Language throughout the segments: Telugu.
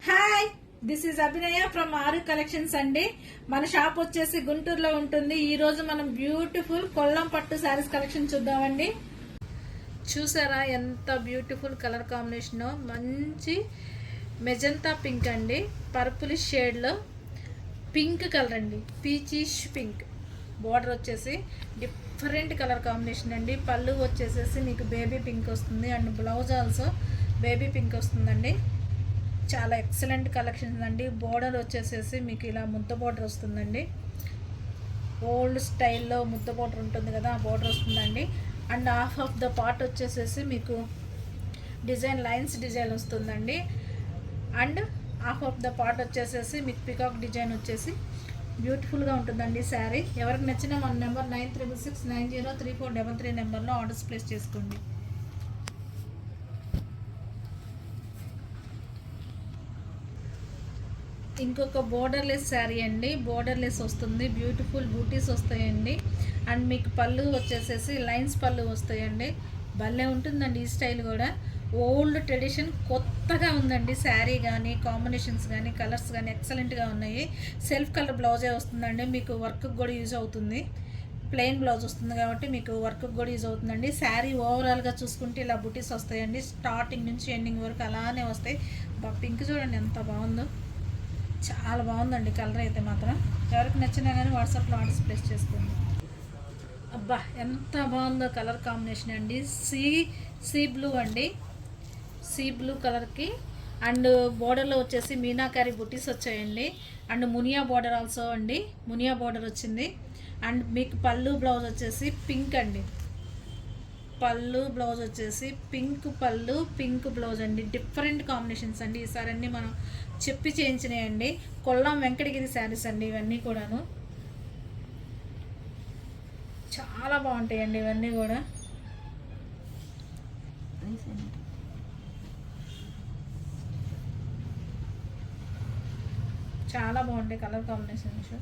Hi, this is Abhinaya from ఆరు కలెక్షన్స్ అండి. మన షాప్ వచ్చేసి గుంటూరులో ఉంటుంది. ఈ రోజు మనం బ్యూటిఫుల్ కొల్లం పట్టు శారీస్ కలెక్షన్ చూద్దామండి. చూసారా ఎంత బ్యూటిఫుల్ కలర్ కాంబినేషన్, మంచి మెజంతా పింక్ అండి, పర్పుల్ షేడ్ లో పింక్ కలర్ అండి, పీచిష్ పింక్. బోర్డర్ వచ్చేసి డిఫరెంట్ కలర్ కాంబినేషన్ అండి. పళ్ళు వచ్చేసేసి మీకు బేబీ పింక్ వస్తుంది and blouse also baby pink వస్తుందండి. చాలా ఎక్సలెంట్ కలెక్షన్స్ అండి. బోర్డర్ వచ్చేసేసి మీకు ఇలా ముద్ద బోర్డర్ వస్తుందండి. ఓల్డ్ స్టైల్లో ముద్ద బోర్డర్ ఉంటుంది కదా, ఆ బోర్డర్ వస్తుందండి. And half of the part వచ్చేసేసి మీకు డిజైన్ లైన్స్ డిజైన్ వస్తుందండి. And half of the part వచ్చేసేసి మీకు పికాక్ డిజైన్ వచ్చేసి బ్యూటిఫుల్గా ఉంటుందండి శారీ. ఎవరికి నచ్చినా మన నెంబర్ 9669034333 నెంబర్లో ఆర్డర్స్ ప్లేస్ చేసుకోండి. ఇంకొక బోర్డర్లెస్ శారీ అండి. బోర్డర్లెస్ వస్తుంది, బ్యూటిఫుల్ బూటీస్ వస్తాయండి. అండ్ మీకు పళ్ళు వచ్చేసేసి లైన్స్ పళ్ళు వస్తాయండి. భలే ఉంటుందండి ఈ స్టైల్ కూడా. ఓల్డ్ ట్రెడిషన్ కొత్తగా ఉందండి. శారీ కానీ కాంబినేషన్స్ కానీ కలర్స్ కానీ ఎక్సలెంట్గా ఉన్నాయి. సెల్ఫ్ కలర్ బ్లౌజే వస్తుందండి. మీకు వర్క్ కూడా యూజ్ అవుతుంది. ప్లెయిన్ బ్లౌజ్ వస్తుంది కాబట్టి మీకు వర్క్ కూడా యూజ్ అవుతుందండి. శారీ ఓవరాల్గా చూసుకుంటే ఇలా బుటీస్ వస్తాయండి. స్టార్టింగ్ నుంచి ఎండింగ్ వరకు అలానే వస్తాయి. పింక్ చూడండి ఎంత బాగుందో, చాలా బాగుందండి కలర్ అయితే మాత్రం. ఎవరికి నచ్చినా కానీ వాట్సాప్లో ఆర్డర్స్ ప్లేస్ చేసుకోండి. అబ్బా ఎంత బాగుందో కలర్ కాంబినేషన్ అండి. సీ బ్లూ అండి, సీ బ్లూ కలర్కి అండ్ బోర్డర్లో వచ్చేసి మీనాకారి బుటీస్ వచ్చాయండి. అండ్ మునియా బోర్డర్ ఆల్సో అండి, మునియా బోర్డర్ వచ్చింది. అండ్ మీకు పళ్ళు బ్లౌజ్ వచ్చేసి పింక్ అండి. పళ్ళు బ్లౌజ్ వచ్చేసి పింక్ పళ్ళు పింక్ బ్లౌజ్ అండి. డిఫరెంట్ కాంబినేషన్స్ అండి. ఈసారి అన్నీ మనం చెప్పి చేయించినాయండి. కొల్లం వెంకటగిరి శారీస్ అండి ఇవన్నీ కూడాను. చాలా బాగుంటాయండి ఇవన్నీ కూడా. చాలా బాగుంటాయి కలర్ కాంబినేషన్స్.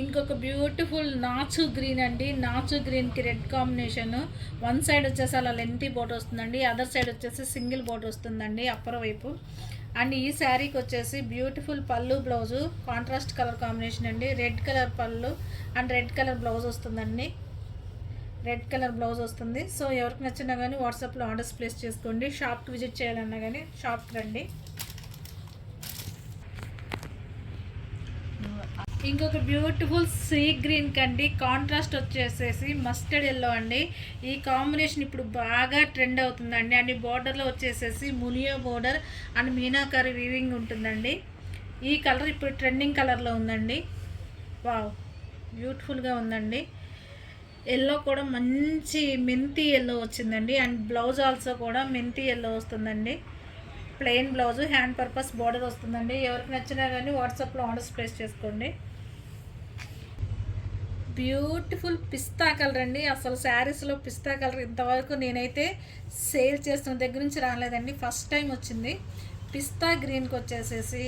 ఇంకొక బ్యూటిఫుల్ నాచు గ్రీన్ అండి. నాచు గ్రీన్కి రెడ్ కాంబినేషన్. వన్ సైడ్ వచ్చేసి అలా లెంతీ బోర్డర్ వస్తుందండి, అదర్ సైడ్ వచ్చేసి సింగిల్ బోర్డర్ వస్తుందండి అప్పర్ వైపు. అండ్ ఈ శారీకి వచ్చేసి బ్యూటిఫుల్ పళ్ళు బ్లౌజు కాంట్రాస్ట్ కలర్ కాంబినేషన్ అండి. రెడ్ కలర్ పళ్ళు అండ్ రెడ్ కలర్ బ్లౌజ్ వస్తుందండి. రెడ్ కలర్ బ్లౌజ్ వస్తుంది. సో ఎవరికి నచ్చినా కానీ వాట్సాప్లో ఆర్డర్స్ ప్లేస్ చేసుకోండి. షాప్కి విజిట్ చేయాలన్నా కానీ షాప్కి రండి. ఇంకొక బ్యూటిఫుల్ సీ గ్రీన్ కండి, కాంట్రాస్ట్ వచ్చేసేసి మస్టర్డ్ ఎల్లో అండి. ఈ కాంబినేషన్ ఇప్పుడు బాగా ట్రెండ్ అవుతుందండి. అండ్ బోర్డర్లో వచ్చేసేసి మునియో బోర్డర్ అండ్ మీనాకారి వీవింగ్ ఉంటుందండి. ఈ కలర్ ఇప్పుడు ట్రెండింగ్ కలర్లో ఉందండి. వావ్ బ్యూటిఫుల్గా ఉందండి. ఎల్లో కూడా మంచి మెంతి ఎల్లో వచ్చిందండి. అండ్ బ్లౌజ్ ఆల్సో కూడా మెంతి ఎల్లో వస్తుందండి. Plain blouse, hand purpose border వస్తుందండి. ఎవరికి నచ్చినా కానీ వాట్సాప్లో ఆర్డర్స్ ప్లేస్ చేసుకోండి. బ్యూటిఫుల్ పిస్తా కలర్ అండి. అసలు శారీస్లో పిస్తా కలర్ ఇంతవరకు నేనైతే సేల్ చేస్తున్న దగ్గర నుంచి రాలేదండి, ఫస్ట్ టైం వచ్చింది. పిస్తా గ్రీన్కి వచ్చేసేసి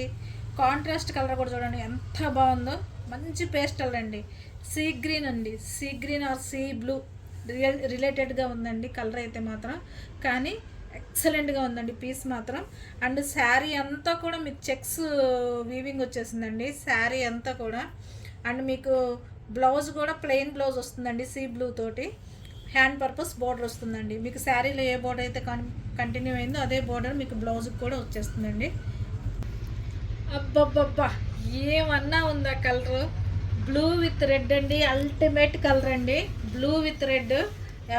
కాంట్రాస్ట్ కలర్ కూడా చూడండి ఎంత బాగుందో. మంచి పేస్టల్ అండి, సీ గ్రీన్ అండి. Sea green are sea blue రిలేటెడ్గా ఉందండి కలర్ అయితే మాత్రం. కానీ ఎక్సలెంట్గా ఉందండి పీస్ మాత్రం. అండ్ శారీ అంతా కూడా మీకు చెక్స్ వీవింగ్ వచ్చేసిందండి శారీ అంతా కూడా. అండ్ మీకు బ్లౌజ్ కూడా ప్లెయిన్ బ్లౌజ్ వస్తుందండి సీ బ్లూ తోటి. హ్యాండ్ పర్పస్ బోర్డర్ వస్తుందండి. మీకు శారీలో ఏ బోర్డర్ అయితే కంటిన్యూ అయిందో అదే బోర్డర్ మీకు బ్లౌజ్కి కూడా వచ్చేస్తుందండి. అబ్బబ్బబ్బా ఏమన్నా ఉందా కలర్. బ్లూ విత్ రెడ్ అండి, అల్టిమేట్ కలర్ అండి. Blue with red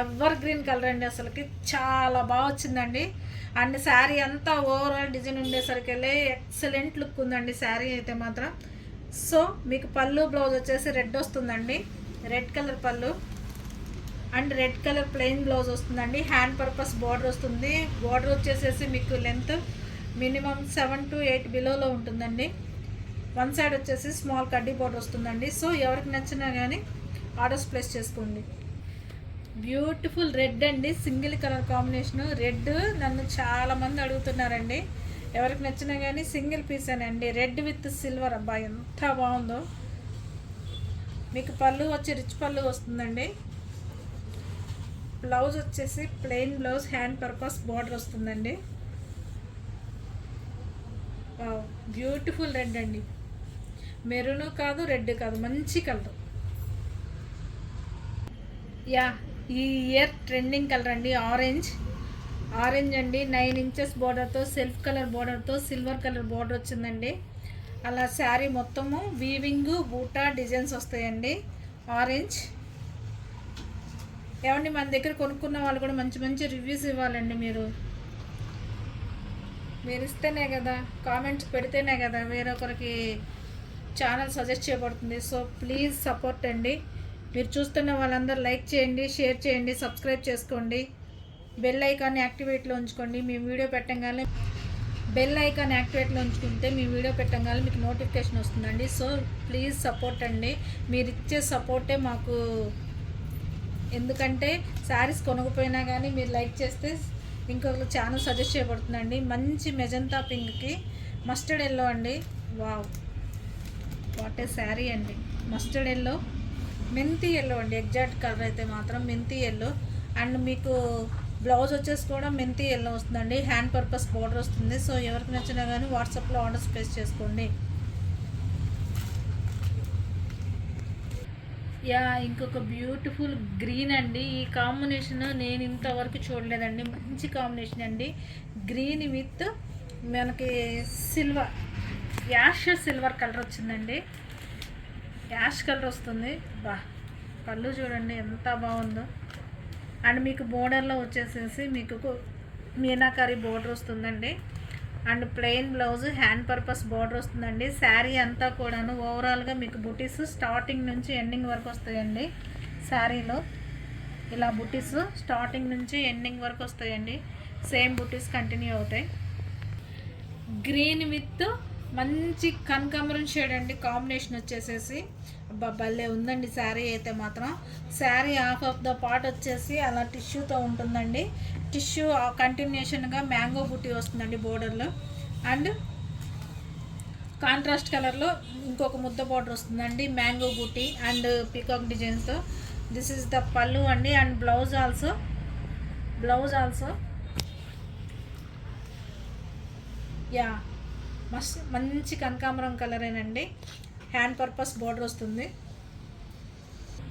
ever green colour అండి. అసలుకి చాలా బాగా వచ్చిందండి. అండ్ శారీ అంతా ఓవరాల్ డిజైన్ ఉండేసరికి ఎక్సలెంట్ లుక్ ఉందండి శారీ అయితే మాత్రం. సో మీకు పళ్ళు బ్లౌజ్ వచ్చేసి రెడ్ వస్తుందండి, రెడ్ కలర్ పళ్ళు and red colour plain blouse వస్తుందండి. హ్యాండ్ పర్పస్ బోర్డర్ వస్తుంది. బోర్డర్ వచ్చేసేసి మీకు లెంత్ మినిమం 7 to 8 బిలోలో ఉంటుందండి. వన్ సైడ్ వచ్చేసి స్మాల్ కడ్డీ బోర్డర్ వస్తుందండి. సో ఎవరికి నచ్చినా కానీ ఆర్డర్స్ ప్లేస్ చేసుకోండి. బ్యూటిఫుల్ రెడ్ అండి, సింగిల్ కలర్ కాంబినేషను. రెడ్ నన్ను చాలామంది అడుగుతున్నారండి. ఎవరికి నచ్చినా కానీ సింగిల్ పీస్ అండి, రెడ్ విత్ సిల్వర్. అబ్బా ఎంత బాగుందో. మీకు పళ్ళు వచ్చి రిచ్ పళ్ళు వస్తుందండి. బ్లౌజ్ వచ్చేసి plain blouse, hand purpose border వస్తుందండి. బ్యూటిఫుల్ రెడ్ అండి, మెరూన్ కాదు రెడ్ కాదు, మంచి కలర్. యా, ఈ ఇయర్ ట్రెండింగ్ కలర్ అండి ఆరెంజ్. ఆరెంజ్ అండి, 9 ఇంచెస్ బోర్డర్తో, సెల్ఫ్ కలర్ బోర్డర్తో సిల్వర్ కలర్ బోర్డర్ వచ్చిందండి. అలా శారీ మొత్తము వీవింగ్ బూటా డిజైన్స్ వస్తాయండి. ఆరెంజ్. ఏమండి, మన దగ్గర కొనుక్కున్న వాళ్ళు కూడా మంచి మంచి రివ్యూస్ ఇవ్వాలండి. మీరు ఇస్తేనే కదా, కామెంట్స్ పెడితేనే కదా వేరొకరికి ఛానల్ సజెస్ట్ చేయబడుతుంది. సో ప్లీజ్ సపోర్ట్ అండి. మీరు చూస్తున్న వాళ్ళందరూ లైక్ చేయండి, షేర్ చేయండి, సబ్స్క్రైబ్ చేసుకోండి. బెల్ ఐకాన్ని యాక్టివేట్లో ఉంచుకోండి. మీ వీడియో పెట్టగానే బెల్ ఐకాన్ యాక్టివేట్లో ఉంచుకుంటే మీ వీడియో పెట్టగానే మీకు నోటిఫికేషన్ వస్తుందండి. సో ప్లీజ్ సపోర్ట్ అండి. మీరు ఇచ్చే సపోర్టే మాకు, ఎందుకంటే శారీస్ కొనకపోయినా కానీ మీరు లైక్ చేస్తే ఇంకొక ఛానల్ సజెస్ట్ చేయబడుతుందండి. మంచి మెజంతా పింక్కి మస్టర్డ్ ఎల్లో అండి. వావ్, వాట్ ఏ శారీ అండి. మస్టర్డ్ ఎల్లో, మెంతి ఎల్లో అండి. ఎగ్జాక్ట్ కలర్ అయితే మాత్రం మెంతి ఎల్లో. అండ్ మీకు బ్లౌజ్ వచ్చేసి కూడా మెంతి ఎల్లో వస్తుందండి. హ్యాండ్ పర్పస్ బోర్డర్ వస్తుంది. సో ఎవరికి నచ్చినా కానీ వాట్సాప్లో ఆర్డర్స్ ప్లేస్ చేసుకోండి. యా, ఇంకొక బ్యూటిఫుల్ గ్రీన్ అండి. ఈ కాంబినేషన్ నేను ఇంతవరకు చూడలేదండి. మంచి కాంబినేషన్ అండి. గ్రీన్ విత్ మనకి సిల్వర్, యాష్ సిల్వర్ కలర్ వచ్చిందండి. యాష్ కలర్ వస్తుంది. బా, పళ్ళు చూడండి ఎంత బాగుందో. అండ్ మీకు బోర్డర్లో వచ్చేసేసి మీకు మీనాకారి బోర్డర్ వస్తుందండి. And plain blouse, hand purpose border వస్తుందండి. శారీ అంతా కూడాను ఓవరాల్గా మీకు బుటీస్ స్టార్టింగ్ నుంచి ఎండింగ్ వరకు వస్తాయండి. శారీలో ఇలా బుటీస్ స్టార్టింగ్ నుంచి ఎండింగ్ వరకు వస్తాయండి. సేమ్ బుటీస్ కంటిన్యూ అవుతాయి. గ్రీన్ విత్ మంచి కనకాంబరం షేడ్ అండి. కాంబినేషన్ వచ్చేసేసి భలే ఉందండి శారీ అయితే మాత్రం. Sari half of the part వచ్చేసి అలా టిష్యూతో ఉంటుందండి. టిష్యూ కంటిన్యూషన్గా మ్యాంగో బుట్టి వస్తుందండి బోర్డర్లో. అండ్ కాంట్రాస్ట్ కలర్లో ఇంకొక ముద్ద బోర్డర్ వస్తుందండి, మ్యాంగో బుట్టి అండ్ పీకాక్ డిజైన్స్తో. దిస్ ఈజ్ ద పళ్ళు అండి. అండ్ బ్లౌజ్ ఆల్సో యా, మంచి కనకాంబరం కలరేనండి. హ్యాండ్ పర్పస్ బోర్డర్ వస్తుంది.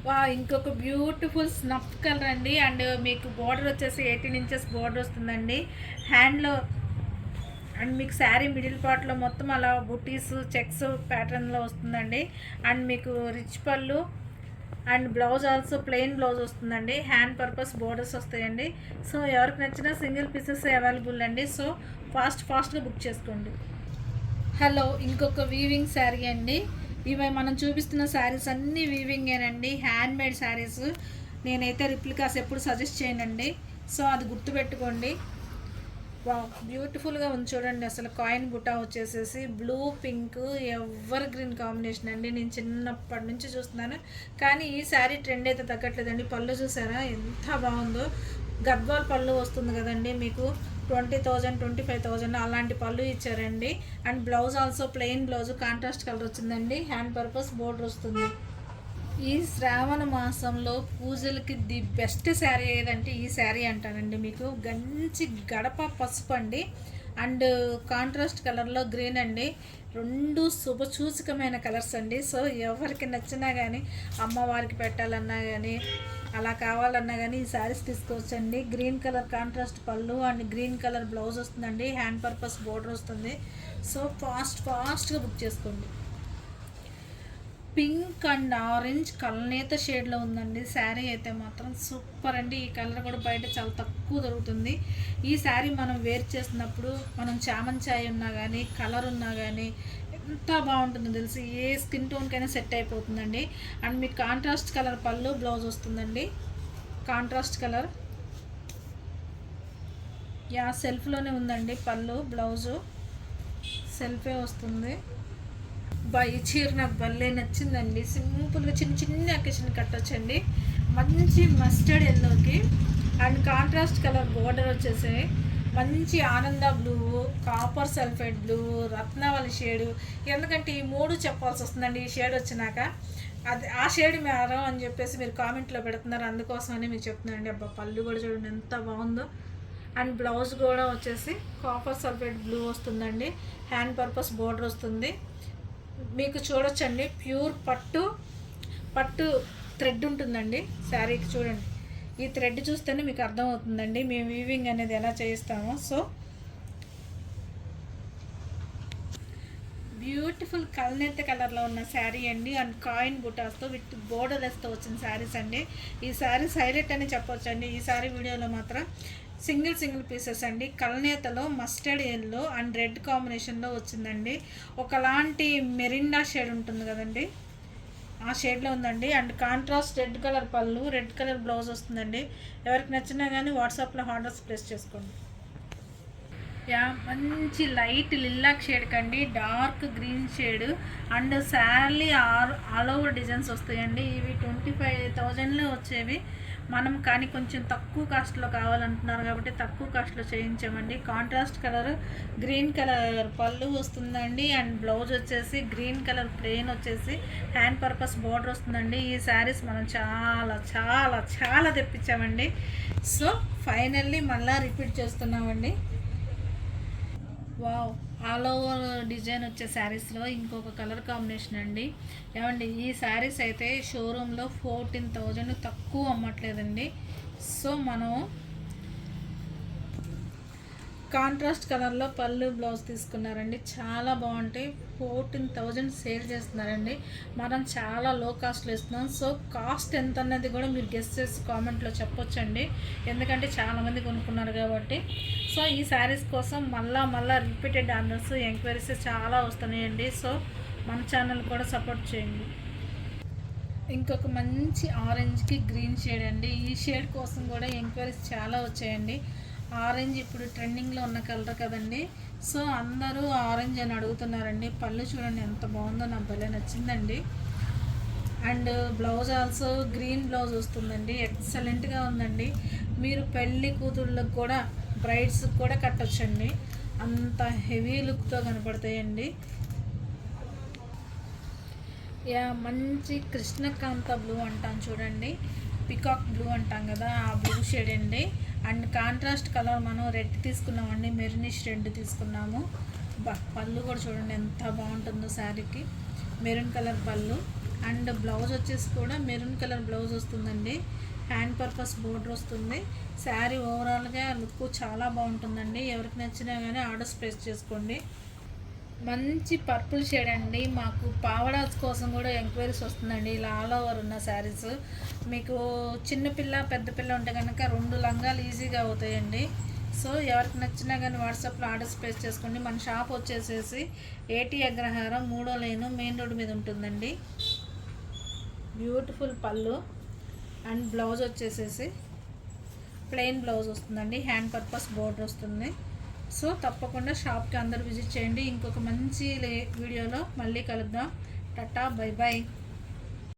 వా, ఇంకొక బ్యూటిఫుల్ స్నఫ్ కలర్ అండి. అండ్ మీకు బోర్డర్ వచ్చేసి 18 ఇంచెస్ బోర్డర్ వస్తుందండి హ్యాండ్లో. అండ్ మీకు శారీ మిడిల్ పార్ట్లో మొత్తం అలా బుటీస్ చెక్స్ ప్యాటర్న్లో వస్తుందండి. అండ్ మీకు రిచ్ పళ్ళు and blouse also plain blouse వస్తుందండి. హ్యాండ్ పర్పస్ బోర్డర్స్ వస్తాయండి. సో ఎవరికి నచ్చినా సింగిల్ పీసెస్ అవైలబుల్ అండి. సో ఫాస్ట్గా బుక్ చేసుకోండి. హలో, ఇంకొక వీవింగ్ శారీ అండి. ఇవి మనం చూపిస్తున్న శారీస్ అన్నీ వీవింగేనండి, హ్యాండ్ మేడ్ శారీస్. నేనైతే రిప్లికాస్ ఎప్పుడు సజెస్ట్ చేయనండి. సో అది గుర్తుపెట్టుకోండి. వా, బ్యూటిఫుల్గా ఉంది చూడండి. అసలు కాయిన్ బుటా వచ్చేసేసి blue pink ever green combination అండి. నేను చిన్నప్పటి నుంచి చూస్తున్నాను కానీ ఈ శారీ ట్రెండ్ అయితే తగ్గట్లేదండి. పళ్ళు చూసారా ఎంత బాగుందో. గద్వాల్ పళ్ళు వస్తుంది కదండి మీకు, 20,000 25,000 అలాంటి పళ్ళు ఇచ్చారండి. And blouse also plain blouse, contrast colour వచ్చిందండి. హ్యాండ్ పర్పస్ బోర్డర్ వస్తుంది. ఈ శ్రావణ మాసంలో పూజలకి ది బెస్ట్ శారీ ఏదంటే ఈ శారీ అంటానండి. మీకు గంచి గడప పసుపు అండి అండ్ కాంట్రాస్ట్ కలర్లో గ్రీన్ అండి. రెండు శుభసూచకమైన కలర్స్ అండి. సో ఎవరికి నచ్చినా కానీ అమ్మవారికి పెట్టాలన్నా కానీ అలా కావాలన్నా కానీ ఈ శారీస్ తీసుకోవచ్చండి. గ్రీన్ కలర్ కాంట్రాస్ట్ పళ్ళు అండ్ గ్రీన్ కలర్ బ్లౌజ్ వస్తుందండి. హ్యాండ్ పర్పస్ బోర్డర్ వస్తుంది. సో ఫాస్ట్గా బుక్ చేసుకోండి. పింక్ అండ్ ఆరెంజ్ కలనేత షేడ్లో ఉందండి శారీ అయితే మాత్రం సూపర్ అండి. ఈ కలర్ కూడా బయట చాలా తక్కువ దొరుకుతుంది. ఈ శారీ మనం వేర్ చేసినప్పుడు మనం చామన్ చాయ్ ఉన్నా కానీ కలర్ ఉన్నా కానీ ఎంత బాగుంటుందో తెలిసి ఏ స్కిన్ టోన్కైనా సెట్ అయిపోతుందండి. అండ్ మీకు కాంట్రాస్ట్ కలర్ పళ్ళు బ్లౌజ్ వస్తుందండి. కాంట్రాస్ట్ కలర్ యా, సెల్ఫ్లోనే ఉందండి పళ్ళు బ్లౌజు, సెల్ఫే వస్తుంది. ఈ చీర నాకు భలే నచ్చిందండి. సింపుల్గా చిన్న అకేషన్ కట్టొచ్చండి. మంచి మస్టర్డ్ ఎల్లోకి అండ్ కాంట్రాస్ట్ కలర్ బోర్డర్ వచ్చేసి మంచి ఆనంద బ్లూ, కాపర్ సల్ఫేట్ బ్లూ, రత్నావళి షేడు. ఎందుకంటే ఈ మూడు చెప్పాల్సి వస్తుందండి ఈ షేడ్ వచ్చినాక. అది ఆ షేడ్ మేడం అని చెప్పేసి మీరు కామెంట్లో పెడుతున్నారు, అందుకోసమని మీకు చెప్తున్నానండి. అబ్బా, పళ్ళు కూడా చూడండి ఎంత బాగుందో. అండ్ బ్లౌజ్ కూడా వచ్చేసి కాపర్ సల్ఫేట్ బ్లూ వస్తుందండి. హ్యాండ్ పర్పస్ బోర్డర్ వస్తుంది. మీకు చూడొచ్చండి ప్యూర్ పట్టు థ్రెడ్ ఉంటుందండి శారీకి. చూడండి, ఈ థ్రెడ్ చూస్తేనే మీకు అర్థమవుతుందండి మేము వీవింగ్ అనేది ఎలా చేయిస్తామో. సో బ్యూటిఫుల్ కల్నేత కలర్లో ఉన్న శారీ అండి. అండ్ కాయిన్ బుటాస్తో విత్ బోర్డర్లెస్తో వచ్చిన శారీస్ అండి. ఈ శారీస్ హైలైట్ అని చెప్పొచ్చు అండి. ఈ శారీ వీడియోలో మాత్రం సింగిల్ పీసెస్ అండి. కల్నేతలో మస్టర్డ్ ఎల్లో అండ్ రెడ్ కాంబినేషన్లో వచ్చిందండి. ఒకలాంటి మెరిండా షేడ్ ఉంటుంది కదండి, ఆ షేడ్లో ఉందండి. అండ్ కాంట్రాస్ట్ రెడ్ కలర్ పళ్ళు, రెడ్ కలర్ బ్లౌజ్ వస్తుందండి. ఎవరికి నచ్చినా కానీ వాట్సాప్లో ఆర్డర్స్ ప్లేస్ చేసుకోండి. మంచి లైట్ లిల్లాక్ షేడ్ కండి, dark green shade and sari all over designs వస్తాయండి. ఇవి 25,000లో వచ్చేవి. మనం కానీ కొంచెం తక్కువ కాస్ట్లో కావాలంటున్నారు కాబట్టి తక్కువ కాస్ట్లో చేయించామండి. కాంట్రాస్ట్ కలర్ గ్రీన్ కలర్ పళ్ళు వస్తుందండి. అండ్ బ్లౌజ్ వచ్చేసి గ్రీన్ కలర్ ప్లెయిన్ వచ్చేసి హ్యాండ్ పర్పస్ బోర్డర్ వస్తుందండి. ఈ శారీస్ మనం చాలా చాలా చాలా తెప్పించామండి. సో ఫైనల్లీ మళ్ళీ రిపీట్ చేస్తున్నామండి. వావ్, ఆల్ ఓవర్ డిజైన్ వచ్చే శారీస్లో ఇంకొక కలర్ కాంబినేషన్ అండి. ఏమండి, ఈ శారీస్ అయితే షోరూంలో 14,000 తక్కువ అమ్మట్లేదండి. సో మనం కాంట్రాస్ట్ కలర్లో పళ్ళు బ్లౌజ్ తీసుకున్నారండి. చాలా బాగుంటాయి. 14,000 సేల్ చేస్తున్నారండి. మనం చాలా లో కాస్ట్లో ఇస్తున్నాం. సో కాస్ట్ ఎంత అన్నది కూడా మీరు గెస్ చేసి కామెంట్లో చెప్పొచ్చండి, ఎందుకంటే చాలామంది కొనుక్కున్నారు కాబట్టి. సో ఈ శారీస్ కోసం మళ్ళా రిపీటెడ్ ఆర్డర్స్ ఎంక్వైరీస్ చాలా వస్తున్నాయండి. సో మన ఛానల్ కూడా సపోర్ట్ చేయండి. ఇంకొక మంచి ఆరెంజ్కి గ్రీన్ షేడ్ అండి. ఈ షేడ్ కోసం కూడా ఎంక్వైరీస్ చాలా వచ్చాయండి. ఆరెంజ్ ఇప్పుడు ట్రెండింగ్లో ఉన్న కలర్ కదండి. సో అందరూ ఆరెంజ్ అని అడుగుతున్నారండి. పళ్ళు చూడండి ఎంత బాగుందో, నాకు భలే నచ్చిందండి. And blouse also green blouse వస్తుందండి. ఎక్సలెంట్గా ఉందండి. మీరు పెళ్ళి కూతుళ్ళకు కూడా బ్రైడ్స్కి కూడా కట్టొచ్చండి. అంత హెవీ లుక్తో కనపడతాయండి. మంచి కృష్ణకాంత బ్లూ అంటాం చూడండి, పికాక్ బ్లూ అంటాం కదా, ఆ బ్లూ షేడ్ అండి. అండ్ కాంట్రాస్ట్ కలర్ మనం రెడ్ తీసుకున్నామండి, మెరూనిష్ రెడ్ తీసుకున్నాము. పళ్ళు కూడా చూడండి ఎంత బాగుంటుందో శారీకి. మెరూన్ కలర్ పళ్ళు అండ్ బ్లౌజ్ వచ్చేసి కూడా మెరూన్ కలర్ బ్లౌజ్ వస్తుందండి. హ్యాండ్ పర్పస్ బోర్డర్ వస్తుంది. శారీ ఓవరాల్గా లుక్ చాలా బాగుంటుందండి. ఎవరికి నచ్చినా కానీ ఆర్డర్స్ ప్లేస్ చేసుకోండి. మంచి పర్పుల్ షేడ్ అండి. మాకు పావడాస్ కోసం కూడా ఎంక్వైరీస్ వస్తుందండి. ఇలా ఆల్ ఓవర్ ఉన్న శారీస్ మీకు చిన్నపిల్ల పెద్ద పిల్ల ఉంటే కనుక 2 లంగాలు ఈజీగా అవుతాయండి. సో ఎవరికి నచ్చినా కానీ వాట్సాప్లో ఆర్డర్స్ ప్లేస్ చేసుకోండి. మన షాప్ వచ్చేసేసి ఏటీ అగ్రహారం 3వ లైన్ మెయిన్ రోడ్ మీద ఉంటుందండి. బ్యూటిఫుల్ పళ్ళు అండ్ బ్లౌజ్ వచ్చేసేసి ప్లెయిన్ బ్లౌజ్ వస్తుందండి. హ్యాండ్ పర్పస్ బోర్డర్ వస్తుంది. సో తప్పకుండా షాప్కి అందరూ విజిట్ చేయండి. ఇంకొక మంచి వీడియోలో మళ్ళీ కలుద్దాం. Tata, bye bye.